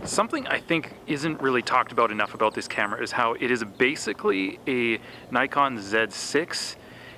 Something I think isn't really talked about enough about this camera is how it is basically a Nikon Z6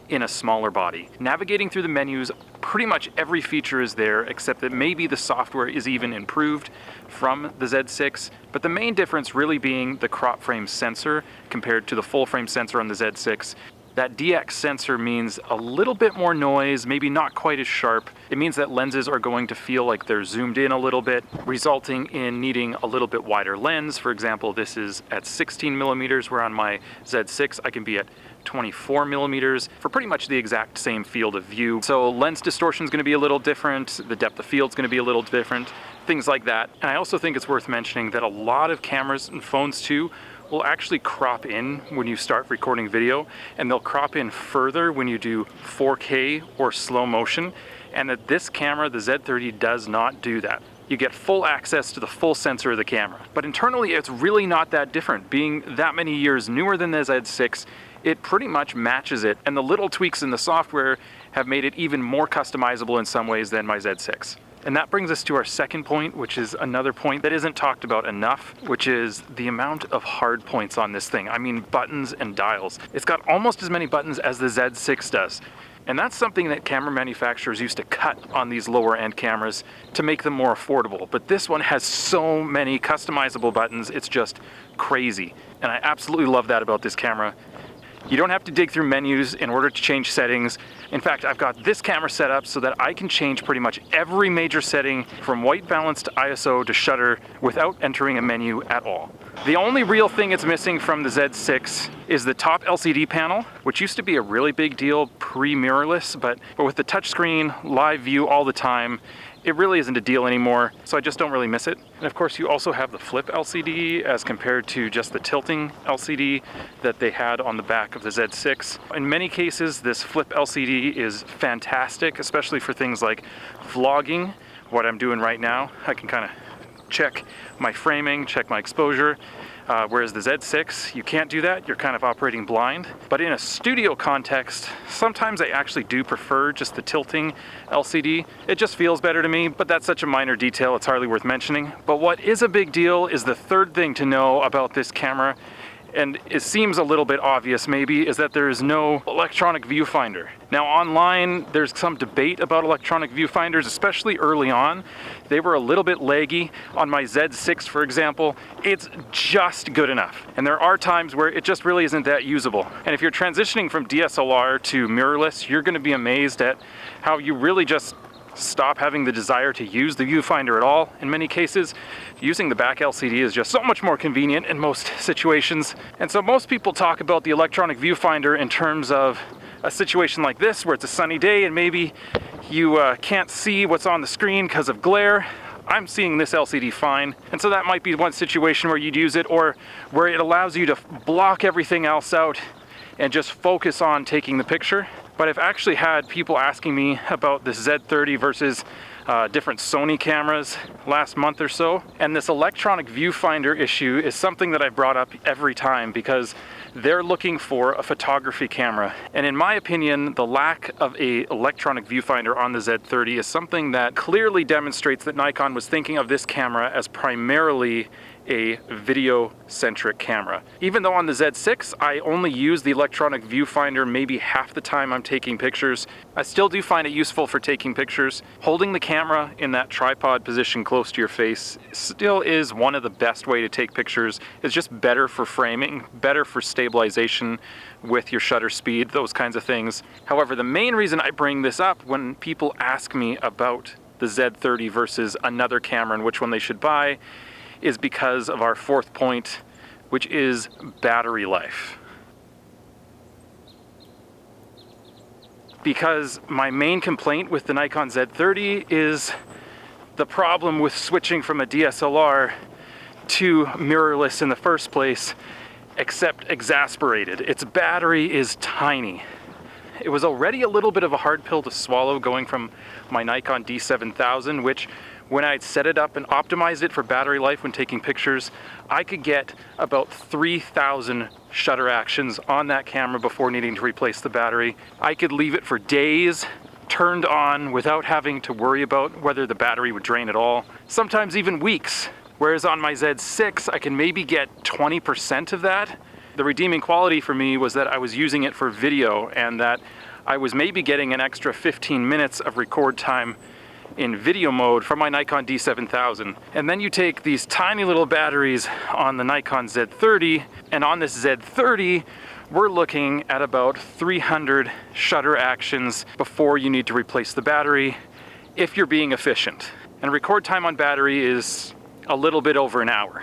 in a smaller body. Navigating through the menus, pretty much every feature is there, except that maybe the software is even improved from the Z6, but the main difference really being the crop frame sensor compared to the full frame sensor on the Z6. That DX sensor means a little bit more noise, maybe not quite as sharp. It means that lenses are going to feel like they're zoomed in a little bit, resulting in needing a little bit wider lens. For example, this is at 16 millimeters, where on my Z6 I can be at 24 millimeters for pretty much the exact same field of view. So lens distortion is going to be a little different, the depth of field is going to be a little different, things like that. And I also think it's worth mentioning that a lot of cameras and phones too will actually crop in when you start recording video, and they'll crop in further when you do 4K or slow motion, and that this camera, the Z30, does not do that. You get full access to the full sensor of the camera. But internally, it's really not that different. Being that many years newer than the Z6, it pretty much matches it, and the little tweaks in the software have made it even more customizable in some ways than my Z6. And that brings us to our second point, which is another point that isn't talked about enough, which is the amount of hard points on this thing. I mean, buttons and dials. It's got almost as many buttons as the Z6 does. And that's something that camera manufacturers used to cut on these lower end cameras to make them more affordable. But this one has so many customizable buttons, it's just crazy. And I absolutely love that about this camera. You don't have to dig through menus in order to change settings. In fact, I've got this camera set up so that I can change pretty much every major setting from white balance to ISO to shutter without entering a menu at all. The only real thing it's missing from the Z6 is the top LCD panel, which used to be a really big deal pre-mirrorless, but with the touchscreen, live view all the time, it really isn't a deal anymore, so I just don't really miss it. And of course, you also have the flip LCD as compared to just the tilting LCD that they had on the back of the Z6. In many cases, this flip LCD is fantastic, especially for things like vlogging, what I'm doing right now. I can kind of check my framing, check my exposure. Whereas the Z6, you can't do that, you're kind of operating blind. But in a studio context, sometimes I actually do prefer just the tilting LCD. It just feels better to me, but that's such a minor detail, it's hardly worth mentioning. But what is a big deal is the third thing to know about this camera, and it seems a little bit obvious maybe, is that there is no electronic viewfinder. Now online, there's some debate about electronic viewfinders, especially early on. They were a little bit laggy. On my Z6, for example, it's just good enough. And there are times where it just really isn't that usable. And if you're transitioning from DSLR to mirrorless, you're gonna be amazed at how you really just stop having the desire to use the viewfinder at all. In many cases, using the back LCD is just so much more convenient in most situations. And so most people talk about the electronic viewfinder in terms of a situation like this, where it's a sunny day and maybe you can't see what's on the screen because of glare. I'm seeing this LCD fine, and so that might be one situation where you'd use it, or where it allows you to block everything else out and just focus on taking the picture. But I've actually had people asking me about this Z30 versus different Sony cameras last month or so. And this electronic viewfinder issue is something that I brought up every time because they're looking for a photography camera. And in my opinion, the lack of an electronic viewfinder on the Z30 is something that clearly demonstrates that Nikon was thinking of this camera as primarily a video-centric camera. Even though on the Z6, I only use the electronic viewfinder maybe half the time I'm taking pictures, I still do find it useful for taking pictures. Holding the camera in that tripod position close to your face still is one of the best way to take pictures. It's just better for framing, better for stabilization with your shutter speed, those kinds of things. However, the main reason I bring this up when people ask me about the Z30 versus another camera and which one they should buy is because of our fourth point, which is battery life. Because my main complaint with the Nikon Z30 is the problem with switching from a DSLR to mirrorless in the first place, except exasperated. Its battery is tiny. It was already a little bit of a hard pill to swallow going from my Nikon D7000, which when I'd set it up and optimized it for battery life when taking pictures, I could get about 3,000 shutter actions on that camera before needing to replace the battery. I could leave it for days, turned on, without having to worry about whether the battery would drain at all. Sometimes even weeks, Whereas on my Z6, I can maybe get 20% of that. The redeeming quality for me was that I was using it for video and that I was maybe getting an extra 15 minutes of record time in video mode from my Nikon D7000. And then you take these tiny little batteries on the Nikon Z30, and on this Z30, we're looking at about 300 shutter actions before you need to replace the battery if you're being efficient. And record time on battery is a little bit over an hour.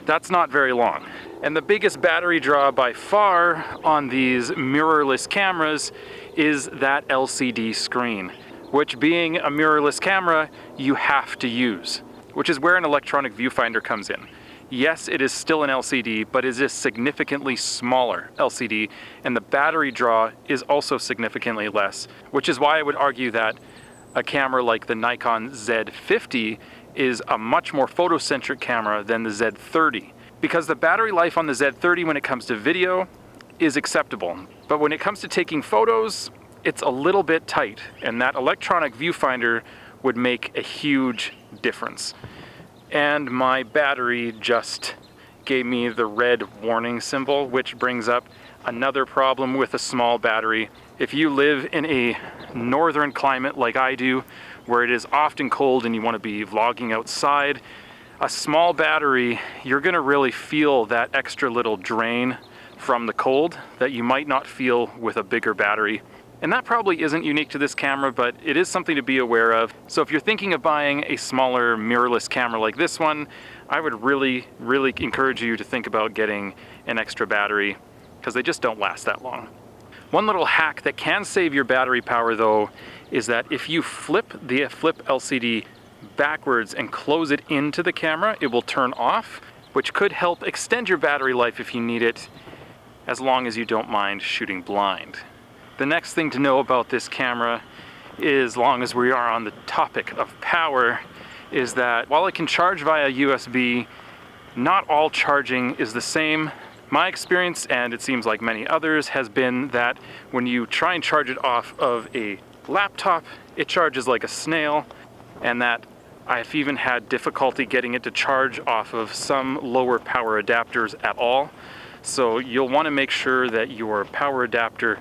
That's not very long. And the biggest battery draw by far on these mirrorless cameras is that LCD screen, which being a mirrorless camera, you have to use, which is where an electronic viewfinder comes in. Yes, it is still an LCD, but it is a significantly smaller LCD, and the battery draw is also significantly less, which is why I would argue that a camera like the Nikon Z50 is a much more photocentric camera than the Z30. Because the battery life on the Z30 when it comes to video is acceptable. But when it comes to taking photos, it's a little bit tight, and that electronic viewfinder would make a huge difference. And my battery just gave me the red warning symbol, which brings up another problem with a small battery. If you live in a northern climate like I do, where it is often cold and you want to be vlogging outside, a small battery, you're gonna really feel that extra little drain from the cold that you might not feel with a bigger battery. And that probably isn't unique to this camera, but it is something to be aware of. So if you're thinking of buying a smaller mirrorless camera like this one, I would really encourage you to think about getting an extra battery, because they just don't last that long. One little hack that can save your battery power though, is that if you flip the LCD backwards and close it into the camera, it will turn off, which could help extend your battery life if you need it, as long as you don't mind shooting blind. The next thing to know about this camera, as long as we are on the topic of power, is that while it can charge via USB, not all charging is the same. My experience, and it seems like many others, has been that when you try and charge it off of a laptop, it charges like a snail, and that I've even had difficulty getting it to charge off of some lower power adapters at all. So you'll want to make sure that your power adapter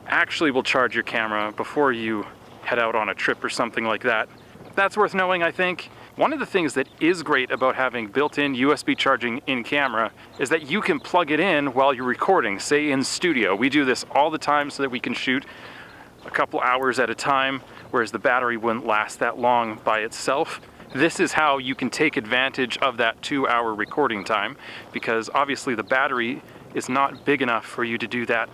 actually will charge your camera before you head out on a trip or something like that. That's worth knowing, I think. One of the things that is great about having built-in USB charging in camera is that you can plug it in while you're recording, say in studio. We do this all the time so that we can shoot a couple hours at a time, whereas the battery wouldn't last that long by itself. This is how you can take advantage of that 2-hour recording time, because obviously the battery is not big enough for you to do that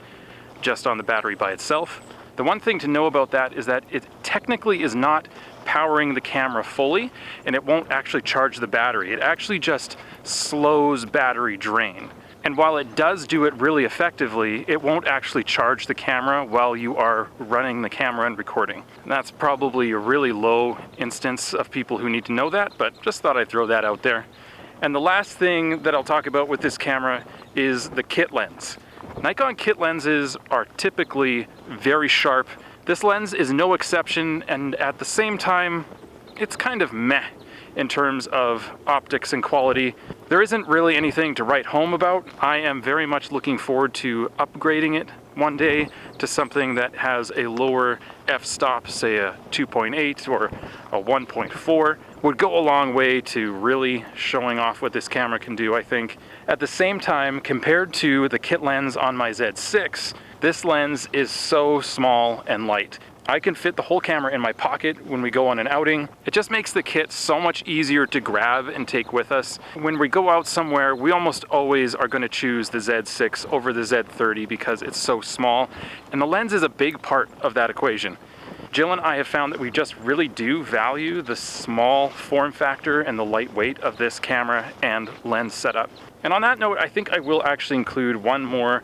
just on the battery by itself. The one thing to know about that is that it technically is not powering the camera fully, and it won't actually charge the battery. It actually just slows battery drain. And while it does do it really effectively, it won't actually charge the camera while you are running the camera and recording. And that's probably a really low instance of people who need to know that, but just thought I'd throw that out there. And the last thing that I'll talk about with this camera is the kit lens. Nikon kit lenses are typically very sharp. This lens is no exception, and at the same time, it's kind of meh in terms of optics and quality. There isn't really anything to write home about. I am very much looking forward to upgrading it one day to something that has a lower f-stop, say a 2.8 or a 1.4. Would go a long way to really showing off what this camera can do, I think. At the same time, compared to the kit lens on my Z6, this lens is so small and light. I can fit the whole camera in my pocket when we go on an outing. It just makes the kit so much easier to grab and take with us. When we go out somewhere, we almost always are going to choose the Z6 over the Z30 because it's so small, and the lens is a big part of that equation. Jill and I have found that we just really do value the small form factor and the lightweight of this camera and lens setup. And on that note, I think I will actually include one more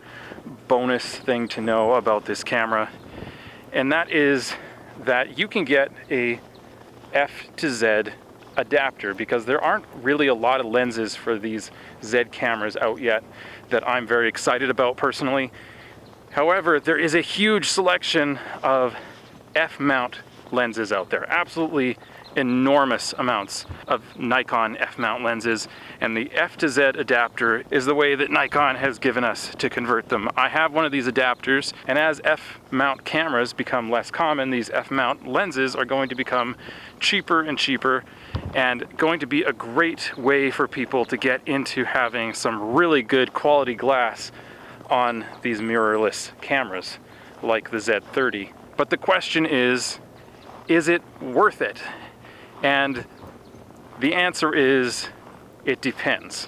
bonus thing to know about this camera. And that is that you can get a F to Z adapter, because there aren't really a lot of lenses for these Z cameras out yet that I'm very excited about personally. However, there is a huge selection of F mount lenses out there, absolutely enormous amounts of Nikon f-mount lenses, and the F to Z adapter is the way that Nikon has given us to convert them. I have one of these adapters, and as f-mount cameras become less common, these f-mount lenses are going to become cheaper and cheaper, and going to be a great way for people to get into having some really good quality glass on these mirrorless cameras like the Z30. But the question is it worth it? And the answer is, it depends.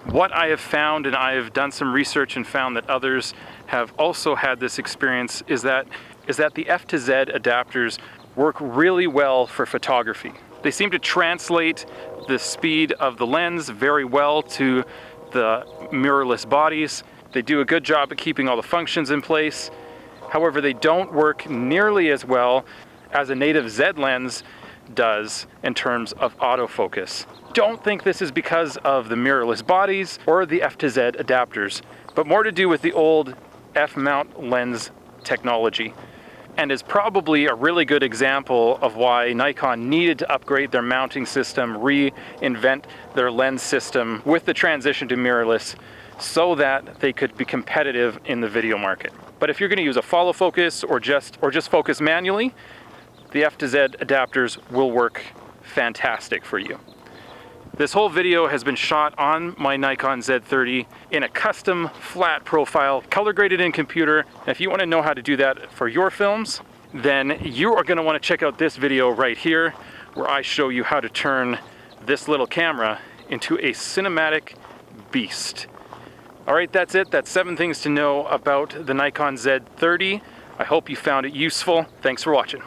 What I have found, and I have done some research and found that others have also had this experience, is that the F to Z adapters work really well for photography. They seem to translate the speed of the lens very well to the mirrorless bodies. They do a good job at keeping all the functions in place. However, they don't work nearly as well as a native Z lens does in terms of autofocus. Don't think this is because of the mirrorless bodies or the F to Z adapters, but more to do with the old f-mount lens technology, and is probably a really good example of why Nikon needed to upgrade their mounting system, reinvent their lens system with the transition to mirrorless so that they could be competitive in the video market. But if you're going to use a follow focus or just focus manually, the F to Z adapters will work fantastic for you. This whole video has been shot on my Nikon Z30 in a custom flat profile, color graded in computer. If you want to know how to do that for your films, then you are going to want to check out this video right here, where I show you how to turn this little camera into a cinematic beast. All right, that's it. That's 7 things to know about the Nikon Z30. I hope you found it useful. Thanks for watching.